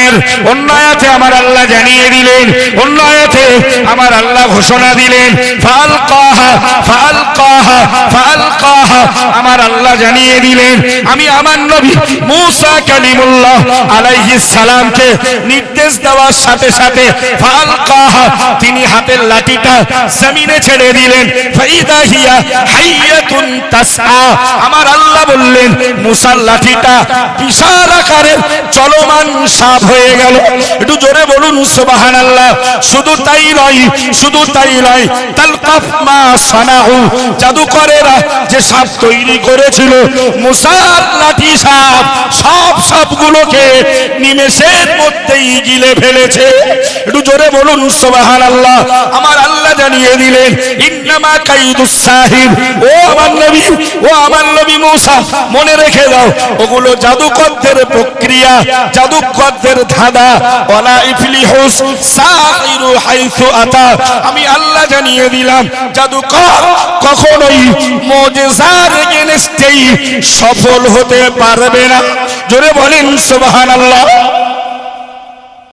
কোরআনের অন্য আয়াতে আমার আল্লাহ জানিয়ে দিলেন, অন্য আয়াতে আমার আল্লাহ ঘোষণা দিলেন ফালকাহা ফালকাহা ফালকাহা। আমার আল্লাহ জানিয়ে দিলেন আমি আমার নবী মূসা কালিমুল্লাহ আলাইহিস সালামকে নির্দেশ দেওয়ার সাথে সাথে ফালকাহা তিনি হাতের লাঠিটা জমিনে ছেড়ে দিলেন ফাইদা হিয়া হাইয়াতুন তাসআ। আমার আল্লাহ বললেন মূসার লাঠিটা বিশাল আকারের চলমান সাপ হয়ে গেল। একটু জোরে বলুন সুবহানাল্লাহ। শুধু তাই নয়, শুধু তাই নয়, তালকাফ মা সানাউ, জাদুকরেরা যে সাপ তৈরি করেছিল মূসার লাঠি সাপ সব সাপগুলোকে নিমেষের মধ্যেই গিলে ফেলেছে। একটু জোরে বলুন সুবহানাল্লাহ। আমার আল্লাহ জানিয়ে দিলেন ইন্নামা কাইদুস সাহির। ও আমার নবী, ও আমার নবী মূসা মনে রেখে দাও ওগুলো জাদুকরদের প্রক্রিয়া, জাদুকরদের ধাঁধা। ওয়ালা ইফলিহুস সাহিরু হাইসু আতা। আমি আল্লাহ জানিয়ে দিলাম জাদুকর কখনোই মুজিজার এগেইনস্টেই সফল হতে পারবে না। জোরে বলেন সুবহানাল্লাহ।